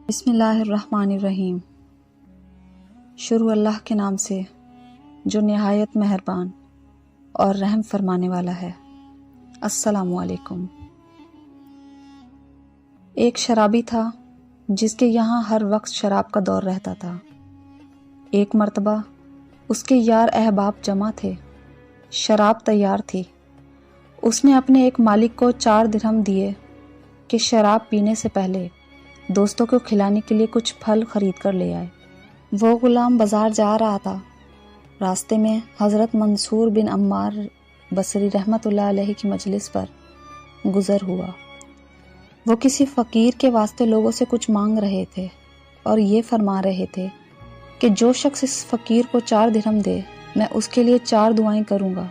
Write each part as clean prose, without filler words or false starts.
بسم اللہ الرحمن الرحیم۔ شروع اللہ کے نام سے جو نہایت مہربان اور رحم فرمانے والا ہے۔ السلام علیکم۔ ایک شرابی تھا جس کے یہاں ہر وقت شراب کا دور رہتا تھا۔ ایک مرتبہ اس کے یار احباب جمع تھے، شراب تیار تھی۔ اس نے اپنے ایک مالک کو 4 درہم دیے کہ شراب پینے سے پہلے دوستوں کو کھلانے کے لیے کچھ پھل خرید کر لے آئے۔ وہ غلام بازار جا رہا تھا۔ راستے میں حضرت منصور بن عمار بصری رحمۃ اللہ علیہ کی مجلس پر گزر ہوا۔ وہ کسی فقیر کے واسطے لوگوں سے کچھ مانگ رہے تھے اور یہ فرما رہے تھے کہ جو شخص اس فقیر کو 4 درہم دے میں اس کے لیے 4 دعائیں کروں گا۔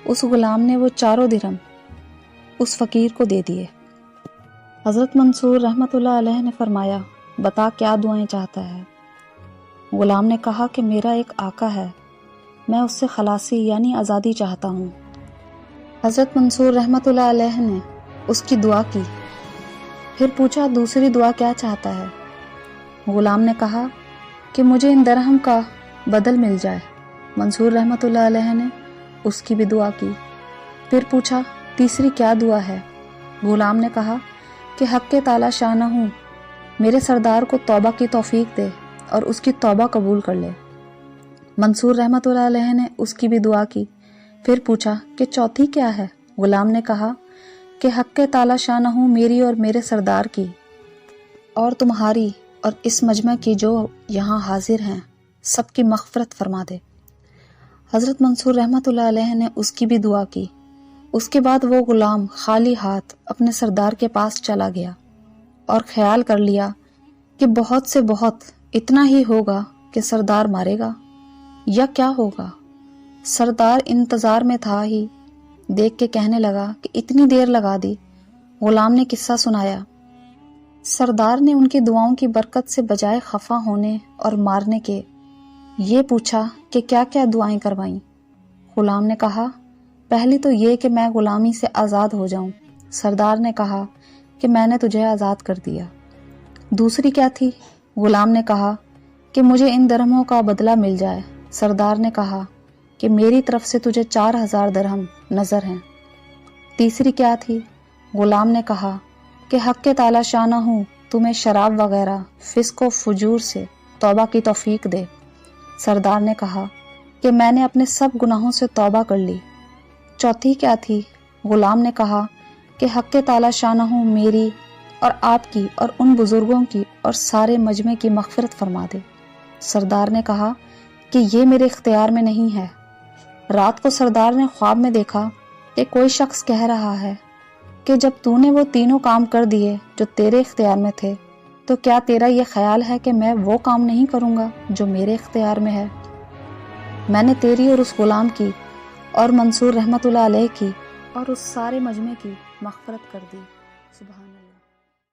اس غلام نے وہ 4 درہم اس فقیر کو دے دیے۔ حضرت منصور رحمۃ اللہ علیہ نے فرمایا، بتا کیا دعائیں چاہتا ہے؟ غلام نے کہا کہ میرا ایک آقا ہے، میں اس سے خلاصی یعنی آزادی چاہتا ہوں۔ حضرت منصور رحمۃ اللہ علیہ نے اس کی دعا کی، پھر پوچھا دوسری دعا کیا چاہتا ہے؟ غلام نے کہا کہ مجھے ان درہم کا بدل مل جائے۔ منصور رحمۃ اللہ علیہ نے اس کی بھی دعا کی، پھر پوچھا تیسری کیا دعا ہے؟ غلام نے کہا کہ حق تعالی شانہ میرے سردار کو توبہ کی توفیق دے اور اس کی توبہ قبول کر لے۔ منصور رحمۃ اللہ علیہ نے اس کی بھی دعا کی، پھر پوچھا کہ چوتھی کیا ہے؟ غلام نے کہا کہ حق تعالی شانہ میری اور میرے سردار کی اور تمہاری اور اس مجمع کی جو یہاں حاضر ہیں سب کی مغفرت فرما دے۔ حضرت منصور رحمۃ اللہ علیہ نے اس کی بھی دعا کی۔ اس کے بعد وہ غلام خالی ہاتھ اپنے سردار کے پاس چلا گیا اور خیال کر لیا کہ بہت سے بہت اتنا ہی ہوگا کہ سردار مارے گا یا کیا ہوگا۔ سردار انتظار میں تھا ہی، دیکھ کے کہنے لگا کہ اتنی دیر لگا دی۔ غلام نے قصہ سنایا۔ سردار نے ان کی دعاؤں کی برکت سے بجائے خفا ہونے اور مارنے کے یہ پوچھا کہ کیا کیا دعائیں کروائیں۔ غلام نے کہا پہلی تو یہ کہ میں غلامی سے آزاد ہو جاؤں۔ سردار نے کہا کہ میں نے تجھے آزاد کر دیا۔ دوسری کیا تھی؟ غلام نے کہا کہ مجھے ان درہموں کا بدلہ مل جائے۔ سردار نے کہا کہ میری طرف سے تجھے 4000 درہم نظر ہیں۔ تیسری کیا تھی؟ غلام نے کہا کہ حق تعالی شانہ تمہیں شراب وغیرہ فسق و فجور سے توبہ کی توفیق دے۔ سردار نے کہا کہ میں نے اپنے سب گناہوں سے توبہ کر لی۔ چوتھی کیا تھی؟ غلام نے کہا کہ حق تعالی شانہ میری اور آپ کی اور ان بزرگوں کی اور سارے مجمع کی مغفرت فرما دے۔ سردار نے کہا کہ یہ میرے اختیار میں نہیں ہے۔ رات کو سردار نے خواب میں دیکھا کہ کوئی شخص کہہ رہا ہے کہ جب تو نے وہ تینوں کام کر دیے جو تیرے اختیار میں تھے تو کیا تیرا یہ خیال ہے کہ میں وہ کام نہیں کروں گا جو میرے اختیار میں ہے؟ میں نے تیری اور اس غلام کی اور منصور رحمۃ اللہ علیہ کی اور اس سارے مجمع کی مغفرت کر دی۔ سبحان اللہ۔